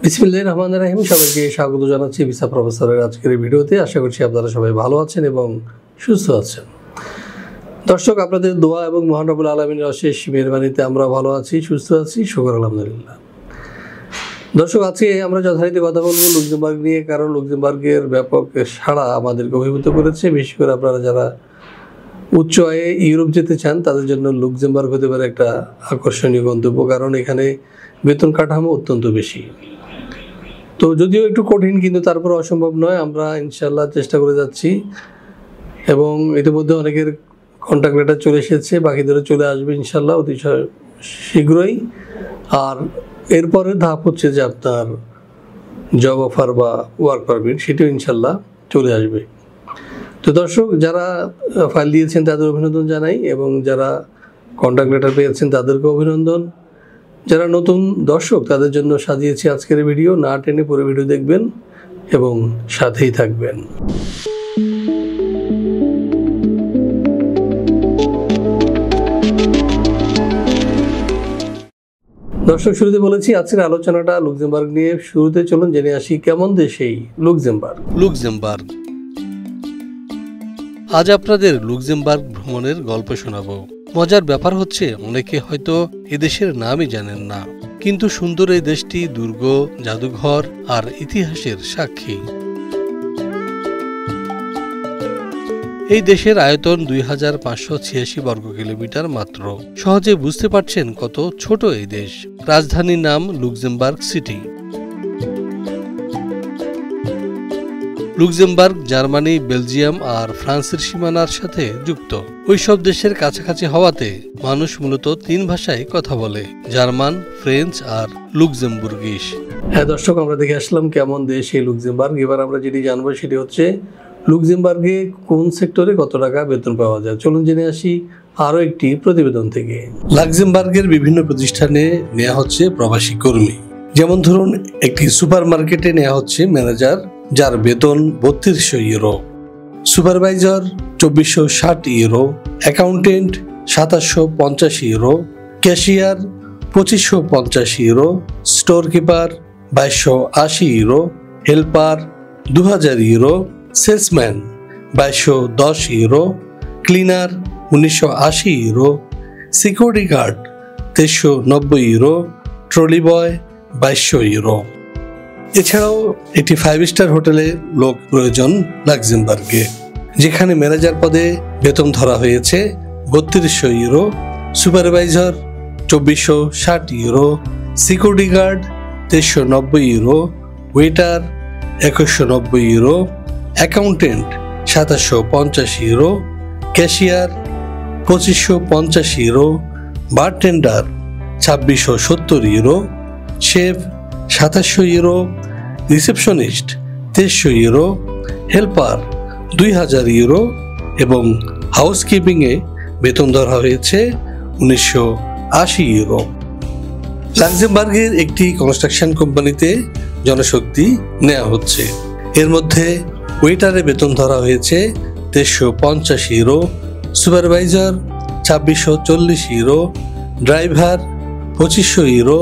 বিসমিল্লাহির রহমানির রহিম। সবাইকে স্বাগত জানাচ্ছি ভিসা প্রফেসরের আজকের এই ভিডিওতে। আশা করছি আপনারা সবাই ভালো আছেন এবং সুস্থ আছেন। দর্শক, আপনাদের দোয়া এবং মহান রব্বুল আলামিনের অশেষ মেহেরবানিতে আমরা ভালো আছি, সুস্থ আছি, শুকর আলহামদুলিল্লাহ। দর্শক, আজকে আমরা যথারীতি কথা বলবো লুক্সেমবার্গ নিয়ে, কারণ লুক্সেমবার্গের ব্যাপক সাড়া আমাদেরকে অভিভূত করেছে। বিশেষ করে আপনারা যারা উচ্চ আয়ে ইউরোপ যেতে চান তাদের জন্য লুক্সেমবার্গ হতে পারে একটা আকর্ষণীয় গন্তব্য, কারণ এখানে বেতন কাঠামো অত্যন্ত বেশি। তো যদিও একটু কঠিন, কিন্তু তারপর অসম্ভব নয়। আমরা ইনশাল্লাহ চেষ্টা করে যাচ্ছি এবং ইতিমধ্যে অনেকের কন্ট্যাক্ট লেটার চলে এসেছে, বাকিদেরও চলে আসবে ইনশাল্লাহ অতি শীঘ্রই। আর এরপরের ধাপ হচ্ছে যে আপনার জব অফার বা ওয়ার্ক পারমিট, সেটাও ইনশাল্লাহ চলে আসবে। তো দর্শক, যারা ফাইল দিয়েছেন তাদের অভিনন্দন জানাই এবং যারা কন্ট্যাক্ট লেটার পেয়েছেন তাদেরকে অভিনন্দন। যারা নতুন দর্শক তাদের জন্য সাজিয়েছি আজকের ভিডিও। না টেনে পুরো ভিডিও দেখবেন এবং সাথেই থাকবেন। দর্শক, শুরুতে বলেছি আজকের আলোচনাটা লুক্সেমবার্গ নিয়ে। শুরুতে চলুন জেনে আসি কেমন দেশ এই লুক্সেমবার্গ। আজ আপনাদের লুক্সেমবার্গ ভ্রমণের গল্প শোনাবো। মজার ব্যাপার হচ্ছে অনেকে হয়তো এদেশের নামই জানেন না, কিন্তু সুন্দর এই দেশটি দুর্গ, জাদুঘর আর ইতিহাসের সাক্ষী। এই দেশের আয়তন 2586 বর্গ কিলোমিটার মাত্র। সহজে বুঝতে পারছেন কত ছোট এই দেশ। রাজধানীর নাম Luxembourg City. Luxembourg Germany, Belgium আর ফ্রান্সের সীমানার সাথে যুক্ত। ওইসব দেশের কাছাকাছি হওয়াতে মানুষ মূলত 3 ভাষায় কথা বলে: জার্মান, ফ্রেঞ্চ আর লুক্সেমবুর্গিশ। হ্যাঁ দর্শক, আমরা দেখে আসলাম কেমন দেশ এই লুক্সেমবার্গ। এবার আমরা যেটি জানবো সেটি হচ্ছে লুক্সেমবার্গে কোন সেক্টরে কত টাকা বেতন পাওয়া যায়। চলুন জেনে আসি আরও একটি প্রতিবেদন থেকে। লুক্সেমবার্গের বিভিন্ন প্রতিষ্ঠানে নেওয়া হচ্ছে প্রবাসী কর্মী। যেমন ধরুন, একটি সুপার মার্কেটে নেওয়া হচ্ছে ম্যানেজার, যার বেতন 3200 euro, supervisor 2460 euro, accountant 2750 euro, cashier 2550 euro, store keeper 2280 euro, helper 2000 euro, salesman 2210 euro, cleaner 1980 euro, security guard 2390 euro, trolley boy 2200 euro. এছাড়াও একটি 5 স্টার হোটেলে লোক প্রয়োজন লুক্সেমবার্গে, যেখানে ম্যানেজার পদে বেতন ধরা হয়েছে 3200 euro, supervisor 2460 euro, security guard 2390 euro, waiter 2190 euro, accountant 2750 euro, cashier 2550 euro, bartender 2670 euro, chef 2700 euro, receptionist 2300 euro, helper 2000 euro এবং হাউসকিপিংয়ে বেতন ধরা হয়েছে 1980 ইউরো। লুক্সেমবার্গের একটি কনস্ট্রাকশন কোম্পানিতে জনশক্তি নেওয়া হচ্ছে। এর মধ্যে ওয়েটারে বেতন ধরা হয়েছে 2350 euro, supervisor 2640 euro, driver 2500 euro,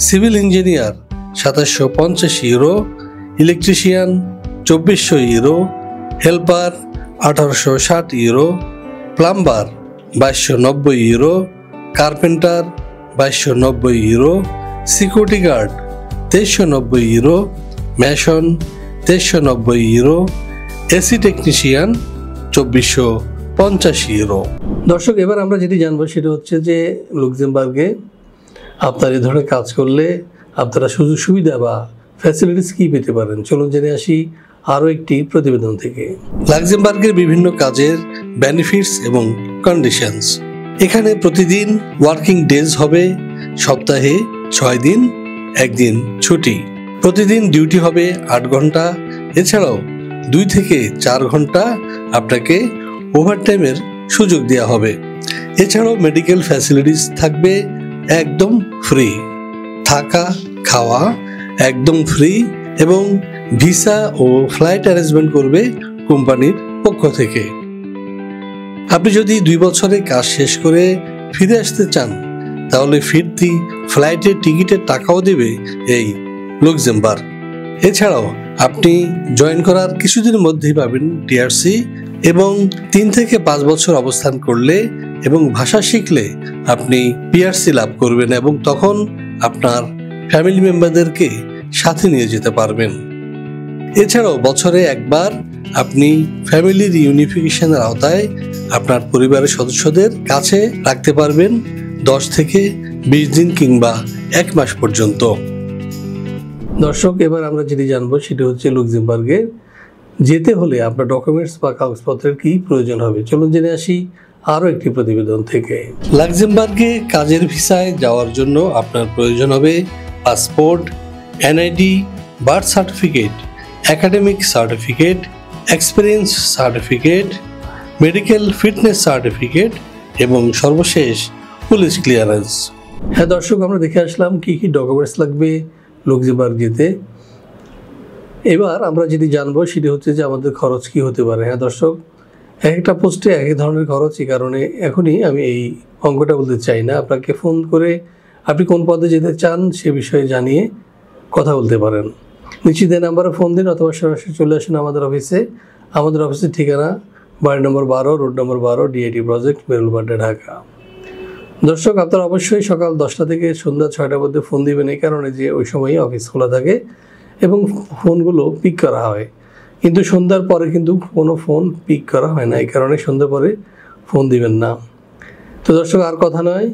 civil engineer 2750 euro, electrician 2400 euro, helper 1860 euro, plumber 2290 euro, carpenter 2290 euro, security guard 2390 euro, mason 2390 euro, AC technician 2450 euro. দর্শক, এবার আমরা যেটি জানবো সেটা হচ্ছে যে লুক্সেমবার্গে আপনার এই ধরনের কাজ করলে আপনারা সুযোগ সুবিধা বা ফ্যাসিলিটিস কী পেতে পারেন। চলুন জেনে আসি আরও একটি প্রতিবেদন থেকে। লুক্সেমবার্গের বিভিন্ন কাজের বেনিফিটস এবং কন্ডিশনস। এখানে প্রতিদিন ওয়ার্কিং ডেজ হবে, সপ্তাহে 6 দিন, 1 দিন ছুটি। প্রতিদিন ডিউটি হবে 8 ঘন্টা। এছাড়াও 2 থেকে 4 ঘন্টা আপনাকে ওভারটাইমের সুযোগ দেওয়া হবে। এছাড়াও মেডিকেল ফ্যাসিলিটিস থাকবে একদম ফ্রি, থাকা খাওয়া একদম ফ্রি এবং ভিসা ও ফ্লাইট অ্যারেঞ্জমেন্ট করবে কোম্পানির পক্ষ থেকে। আপনি যদি 2 বছরে কাজ শেষ করে ফিরে আসতে চান তাহলে ফিরতি ফ্লাইটের টিকিটের টাকাও দেবে এই লুক্সেমবার্গ। এছাড়াও আপনি জয়েন করার কিছুদিনের মধ্যেই পাবেন টিআরসি, এবং 3 থেকে 5 বছর অবস্থান করলে এবং ভাষা শিখলে আপনি পিআরসি লাভ করবেন, এবং তখন আপনার ফ্যামিলি মেম্বারদেরকে সাথে নিয়ে যেতে পারবেন। এছাড়াও বছরে একবার আপনি ফ্যামিলির ইউনিফিকেশনের আওতায় আপনার পরিবারের সদস্যদের কাছে রাখতে পারবেন 10 থেকে 20 দিন কিংবা 1 মাস পর্যন্ত। দর্শক, এবার আমরা যেটি জানবো সেটি হচ্ছে লুক্সেমবার্গে যেতে হলে আপনার ডকুমেন্টস বা কাগজপত্রের কি প্রয়োজন হবে। চলুন জেনে আসি আরও একটি প্রতিবেদন থেকে। লাক্সেমবার্গে কাজের ভিসায় যাওয়ার জন্য আপনার প্রয়োজন হবে passport, NID, birth certificate, academic certificate, experience certificate, medical fitness certificate এবং সর্বশেষ পুলিশ ক্লিয়ারেন্স। হ্যাঁ দর্শক, আমরা দেখে আসলাম কি কি ডকুমেন্টস লাগবে লুক্সেমবার্গ যেতে। এবার আমরা যেটি জানবো সেটি হচ্ছে যে আমাদের খরচ কি হতে পারে। হ্যাঁ দর্শক, এক একটা পোস্টে এক এক ধরনের খরচ, এই কারণে এখনই আমি এই অঙ্কটা বলতে চাই না। আপনাকে ফোন করে আপনি কোন পদে যেতে চান সে বিষয়ে জানিয়ে কথা বলতে পারেন। নিশ্চিত এই নাম্বারে ফোন দিন অথবা সরাসরি চলে আসুন আমাদের অফিসে। আমাদের অফিসের ঠিকানা বাড়ি নম্বর 12, road number 12, DIT project, বেরুলবাড্ডা, Dhaka. দর্শক, আপনারা অবশ্যই সকাল 10টা থেকে সন্ধ্যা 6টার মধ্যে ফোন দিবেন, এই কারণে যে ওই সময়ই অফিস খোলা থাকে এবং ফোনগুলো পিক করা হয়। কিন্তু সন্ধ্যার পরে কিন্তু কোনো ফোন পিক করা হয় না, এই কারণে সন্ধ্যার পরে ফোন দিবেন না। তো দর্শক, আর কথা নয়,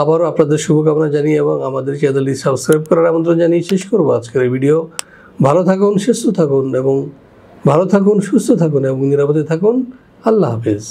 আবারও আপনাদের শুভকামনা জানিয়ে এবং আমাদের চ্যানেলটি সাবস্ক্রাইব করার আমন্ত্রণ জানিয়ে শেষ করবো আজকের এই ভিডিও। ভালো থাকুন, সুস্থ থাকুন এবং নিরাপদে থাকুন। আল্লাহ হাফেজ।